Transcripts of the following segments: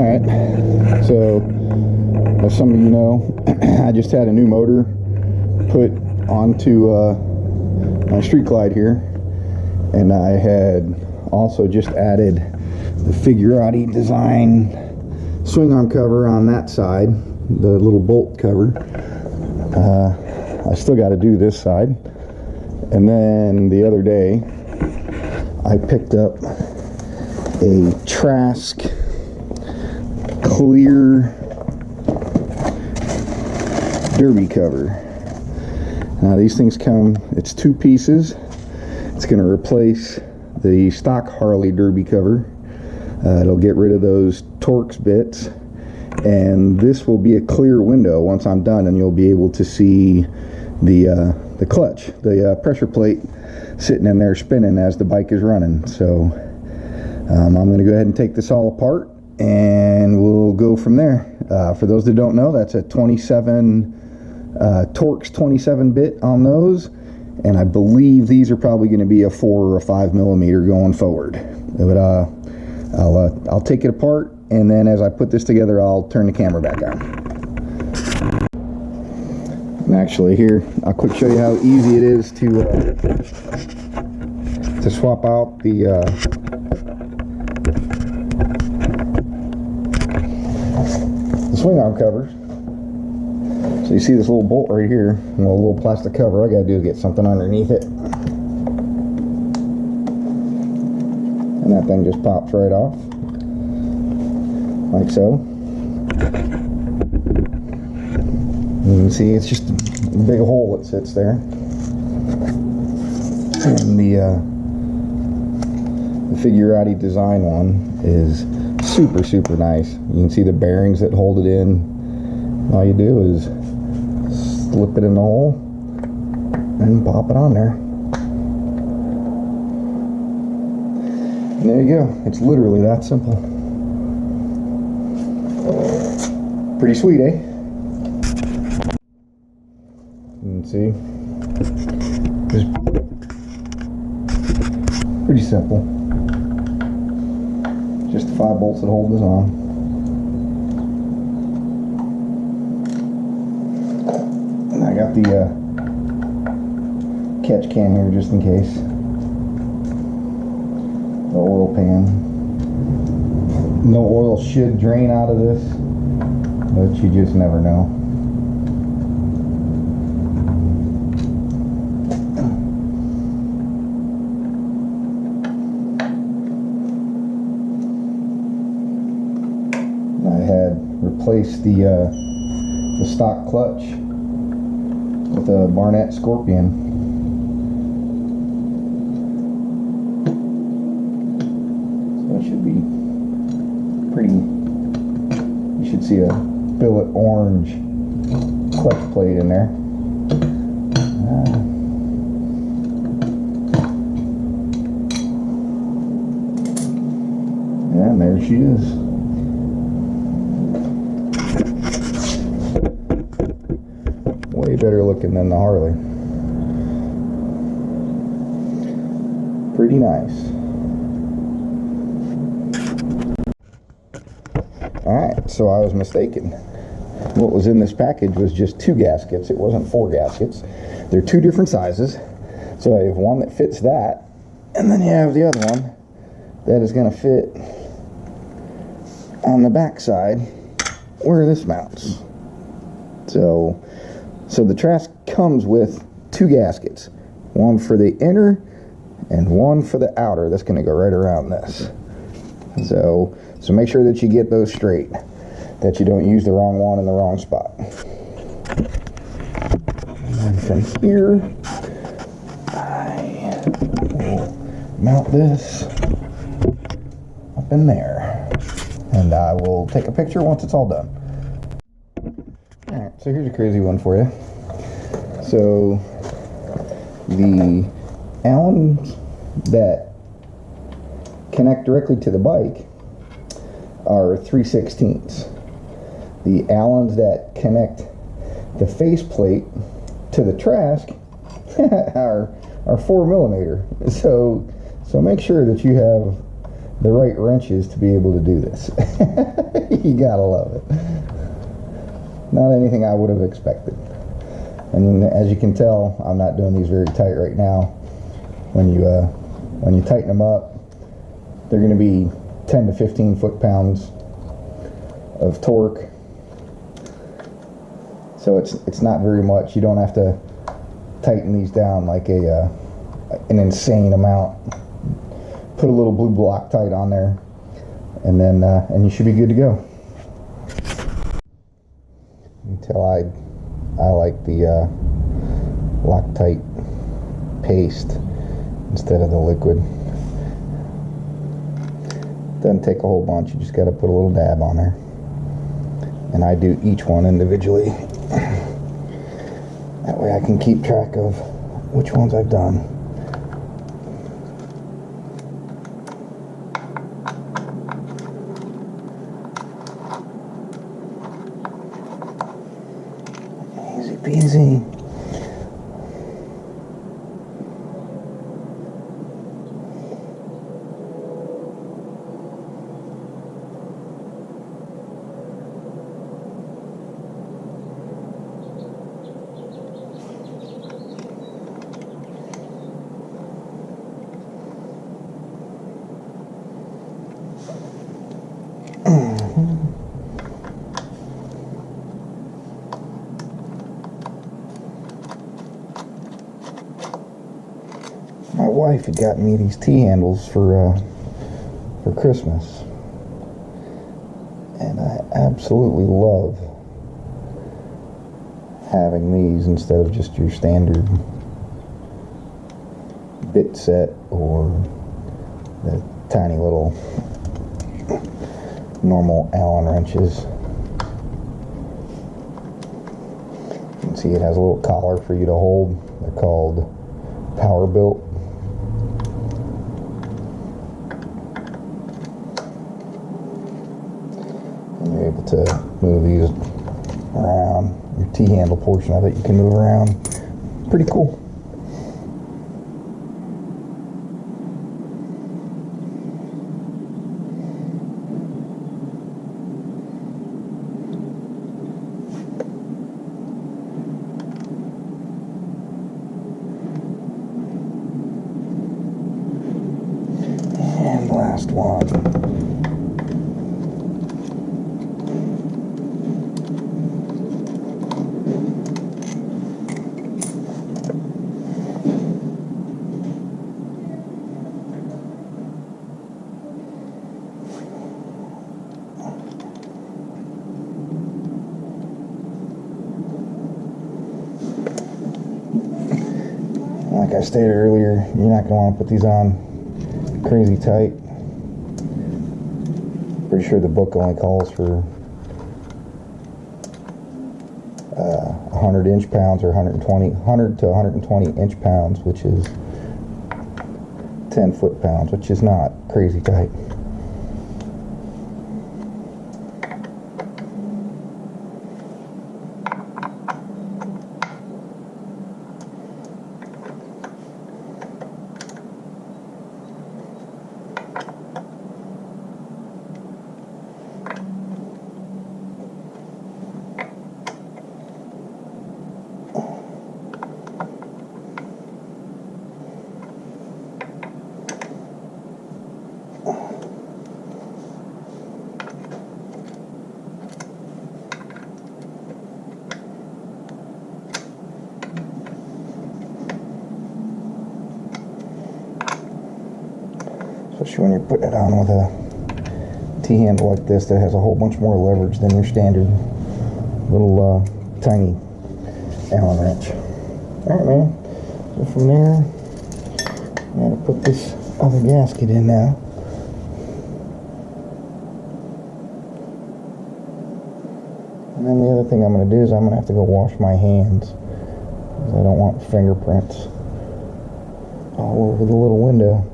Alright, so as some of you know, I just had a new motor put onto my Streetglide here, and I had also just added the Figurati design swing arm cover on that side, the little bolt cover. I still got to do this side. And then the other day I picked up a Trask Clear Derby cover. Now these things come, it's 2 pieces. It's going to replace the stock Harley Derby cover. It'll get rid of those torx bits, and this will be a clear window once I'm done, and you'll be able to see the clutch, the pressure plate sitting in there spinning as the bike is running. So I'm going to go ahead and take this all apart, and we'll go from there. For those that don't know, that's a 27 torx 27 bit on those, and I believe these are probably going to be a 4 or a 5 millimeter going forward. But I'll take it apart, and then as I put this together, I'll turn the camera back on. And actually, here I'll quick show you how easy it is to swap out the swing arm covers. So you see this little bolt right here, and a little plastic cover. All I gotta do is get something underneath it, and that thing just pops right off, like so. You can see it's just a big hole that sits there, and the Figurati design one is super nice. You can see the bearings that hold it in. All you do is slip it in the hole and pop it on there, and there you go. It's literally that simple. Pretty sweet, eh? You can see it's pretty simple. Just the 5 bolts that hold this on. And I got the catch can here just in case. The oil pan. No oil should drain out of this, but you just never know. Replace the stock clutch with a Barnett Scorpion. So it should be pretty. You should see a billet orange clutch plate in there. And there she is. Way better looking than the Harley. Pretty nice. Alright, so I was mistaken. What was in this package was just 2 gaskets. It wasn't 4 gaskets. They're 2 different sizes. So I have one that fits that, and then you have the other one that is going to fit on the back side where this mounts. So the Trask comes with 2 gaskets, one for the inner and one for the outer. That's going to go right around this. So make sure that you get those straight, that you don't use the wrong one in the wrong spot. And from here, I will mount this up in there, and I will take a picture once it's all done. Alright, so here's a crazy one for you. So the Allens that connect directly to the bike are 3/16. The Allens that connect the faceplate to the Trask are 4 millimeter. So make sure that you have the right wrenches to be able to do this. You gotta love it. Not anything I would have expected. And as you can tell, I'm not doing these very tight right now. When you tighten them up, they're going to be 10 to 15 foot-pounds of torque. So it's not very much. You don't have to tighten these down like an insane amount. Put a little blue Loctite on there, and then and you should be good to go. You can tell I like the Loctite paste instead of the liquid. Doesn't take a whole bunch, you just got to put a little dab on there. And I do each one individually. That way I can keep track of which ones I've done. Easy peasy. My wife had gotten me these T-handles for Christmas, and I absolutely love having these instead of just your standard bit set or the tiny little normal Allen wrenches. You can see it has a little collar for you to hold. They're called power built. And you're able to move these around. Your T-handle portion of it you can move around. Pretty cool. And last one. Like I stated earlier, you're not going to want to put these on crazy tight. Pretty sure the book only calls for 100 inch-pounds or 100 to 120 inch-pounds, which is 10 foot-pounds, which is not crazy tight. Especially when you're putting it on with a T-handle like this that has a whole bunch more leverage than your standard little tiny Allen wrench. Alright, man. So from there, I'm going to put this other gasket in now. And then the other thing I'm going to do is I'm going to have to go wash my hands, because I don't want fingerprints all over the little window.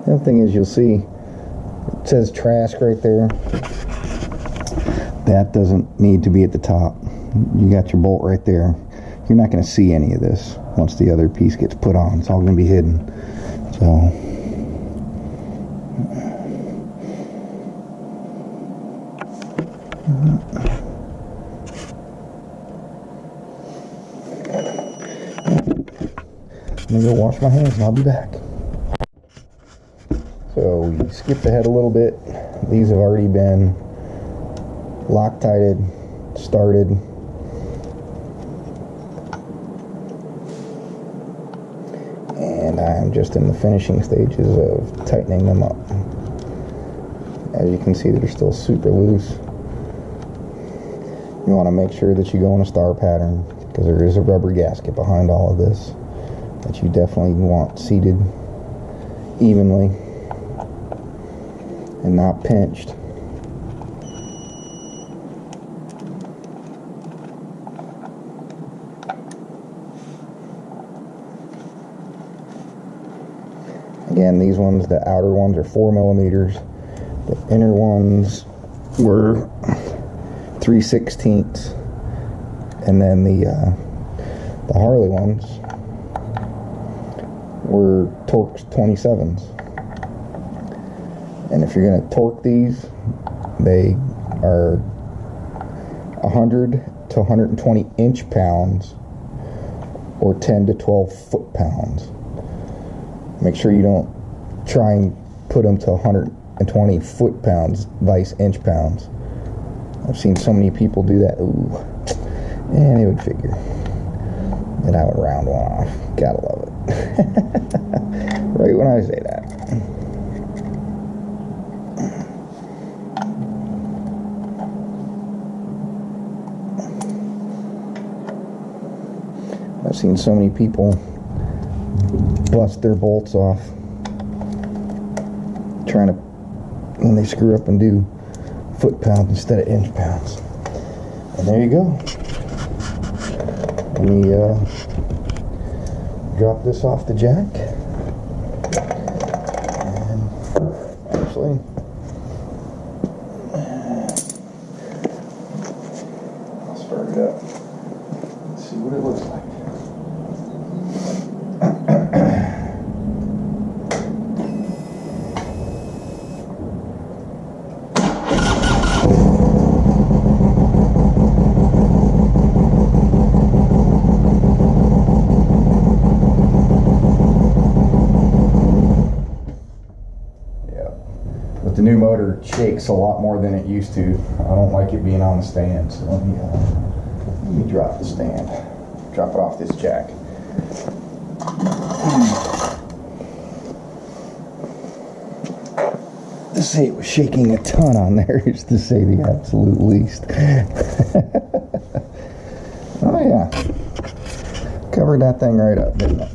The other thing is, you'll see it says Trask right there. That doesn't need to be at the top. You got your bolt right there. You're not going to see any of this once the other piece gets put on. It's all going to be hidden. So Let me go wash my hands and I'll be back. So we skipped ahead a little bit. These have already been Loctited, started. And I'm just in the finishing stages of tightening them up. As you can see, they're still super loose. You want to make sure that you go in a star pattern, because there is a rubber gasket behind all of this that you definitely want seated evenly and not pinched. Again, these ones, the outer ones are 4 millimeters. The inner ones were 3/16, and then the Harley ones were torx 27s. And if you're going to torque these, they are 100 to 120 inch-pounds or 10 to 12 foot-pounds. Make sure you don't try and put them to 120 foot-pounds, vice inch-pounds. I've seen so many people do that. Ooh. And they would figure that I would round one off. Gotta love it. Right when I say that. I've seen so many people bust their bolts off trying to, when they screw up and do foot-pounds instead of inch-pounds. And there you go. Let me drop this off the jack. And actually, I'll start it up. Let's see what it looks like. The new motor shakes a lot more than it used to. I don't like it being on the stand, so let me drop the stand. Drop it off this jack. To say it was shaking a ton on there is to say the absolute least. Oh yeah. Covered that thing right up, didn't it?